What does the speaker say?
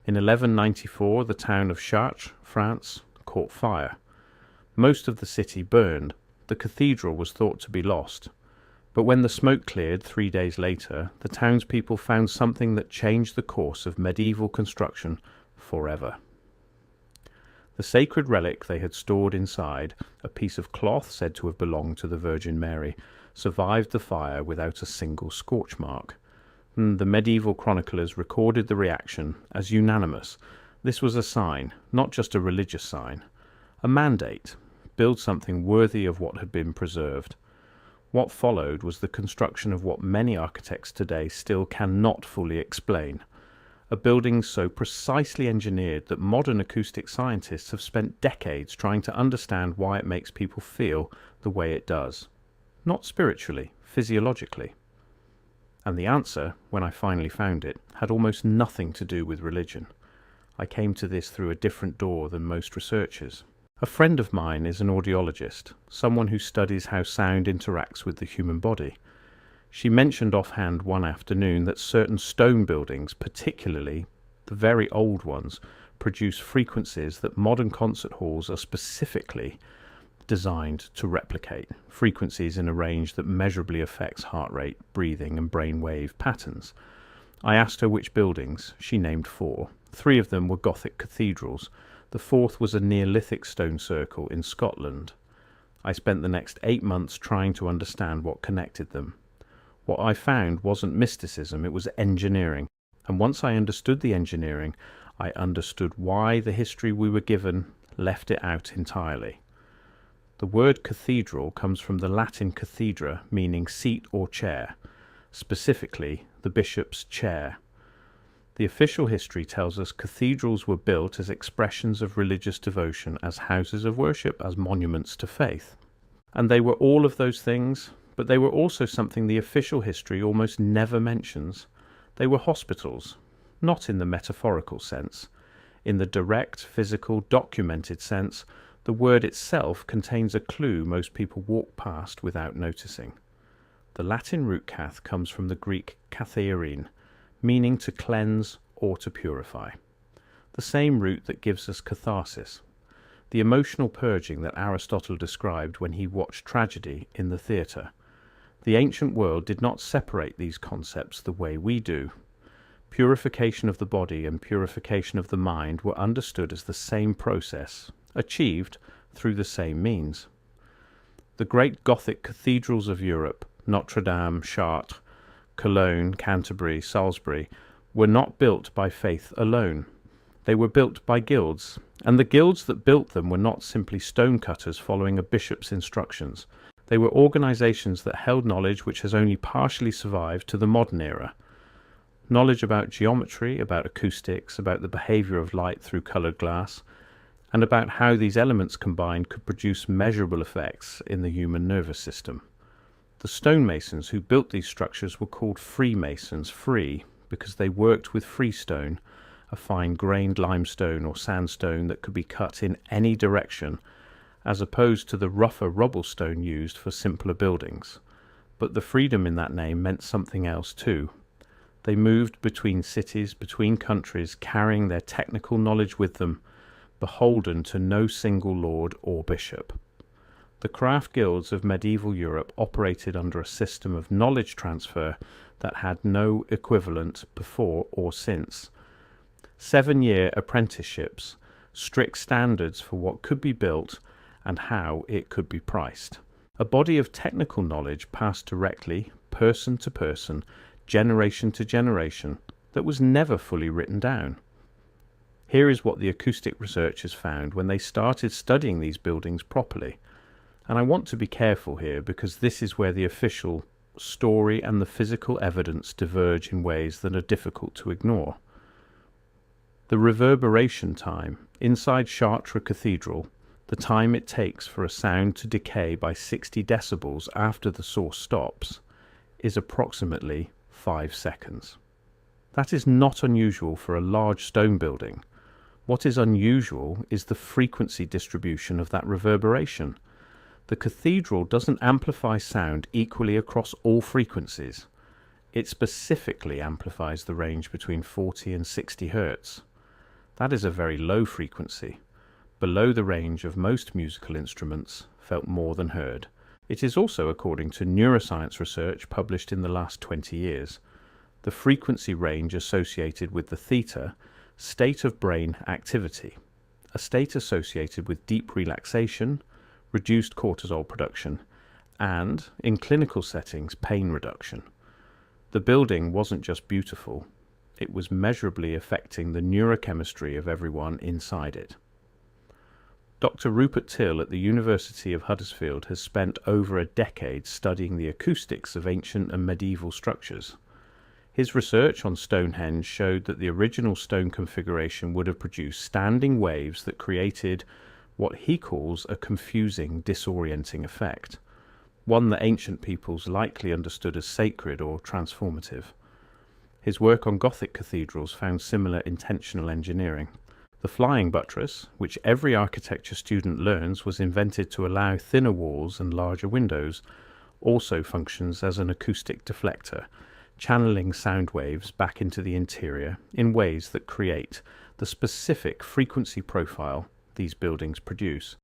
In 1194, the town of Chartres, France, caught fire. Most of the city burned. The cathedral was thought to be lost. But when the smoke cleared 3 days later, the townspeople found something that changed the course of medieval construction forever. The sacred relic they had stored inside, a piece of cloth said to have belonged to the Virgin Mary, survived the fire without a single scorch mark. The medieval chroniclers recorded the reaction as unanimous. This was a sign, not just a religious sign, a mandate. Build something worthy of what had been preserved. What followed was the construction of what many architects today still cannot fully explain. A building so precisely engineered that modern acoustic scientists have spent decades trying to understand why it makes people feel the way it does. Not spiritually, physiologically. And the answer, when I finally found it, had almost nothing to do with religion. I came to this through a different door than most researchers. A friend of mine is an audiologist, someone who studies how sound interacts with the human body. She mentioned offhand one afternoon that certain stone buildings, particularly the very old ones, produce frequencies that modern concert halls are specifically designed to replicate, frequencies in a range that measurably affects heart rate, breathing and brainwave patterns. I asked her which buildings. She named 4. 3 of them were Gothic cathedrals. The 4th was a Neolithic stone circle in Scotland. I spent the next 8 months trying to understand what connected them. What I found wasn't mysticism, it was engineering. And once I understood the engineering, I understood why the history we were given left it out entirely. The word cathedral comes from the Latin cathedra, meaning seat or chair, specifically the bishop's chair. The official history tells us cathedrals were built as expressions of religious devotion, as houses of worship, as monuments to faith. And they were all of those things, but they were also something the official history almost never mentions. They were hospitals, not in the metaphorical sense. In the direct, physical, documented sense, the word itself contains a clue most people walk past without noticing. The Latin root cath comes from the Greek katherein, meaning to cleanse or to purify. The same root that gives us catharsis, the emotional purging that Aristotle described when he watched tragedy in the theatre. The ancient world did not separate these concepts the way we do. Purification of the body and purification of the mind were understood as the same process, achieved through the same means. The great Gothic cathedrals of Europe, Notre Dame, Chartres, Cologne, Canterbury, Salisbury, were not built by faith alone. They were built by guilds, and the guilds that built them were not simply stonecutters following a bishop's instructions. They were organizations that held knowledge which has only partially survived to the modern era. Knowledge about geometry, about acoustics, about the behavior of light through colored glass, and about how these elements combined could produce measurable effects in the human nervous system. The stonemasons who built these structures were called freemasons, free because they worked with freestone, a fine-grained limestone or sandstone that could be cut in any direction, as opposed to the rougher rubble stone used for simpler buildings. But the freedom in that name meant something else too. They moved between cities, between countries, carrying their technical knowledge with them, beholden to no single lord or bishop. The craft guilds of medieval Europe operated under a system of knowledge transfer that had no equivalent before or since. 7-year apprenticeships, strict standards for what could be built and how it could be priced. A body of technical knowledge passed directly, person to person, generation to generation, that was never fully written down. Here is what the acoustic researchers found when they started studying these buildings properly. And I want to be careful here because this is where the official story and the physical evidence diverge in ways that are difficult to ignore. The reverberation time inside Chartres Cathedral, the time it takes for a sound to decay by 60 decibels after the source stops, is approximately 5 seconds. That is not unusual for a large stone building. What is unusual is the frequency distribution of that reverberation. The cathedral doesn't amplify sound equally across all frequencies. It specifically amplifies the range between 40 and 60 Hz. That is a very low frequency, below the range of most musical instruments, felt more than heard. It is also according to neuroscience research published in the last 20 years. The frequency range associated with the theta, state of brain activity, a state associated with deep relaxation, reduced cortisol production, and, in clinical settings, pain reduction. The building wasn't just beautiful, it was measurably affecting the neurochemistry of everyone inside it. Dr. Rupert Till at the University of Huddersfield has spent over a decade studying the acoustics of ancient and medieval structures. His research on Stonehenge showed that the original stone configuration would have produced standing waves that created what he calls a confusing, disorienting effect, one that ancient peoples likely understood as sacred or transformative. His work on Gothic cathedrals found similar intentional engineering. The flying buttress, which every architecture student learns was invented to allow thinner walls and larger windows, also functions as an acoustic deflector, channeling sound waves back into the interior in ways that create the specific frequency profile these buildings produce.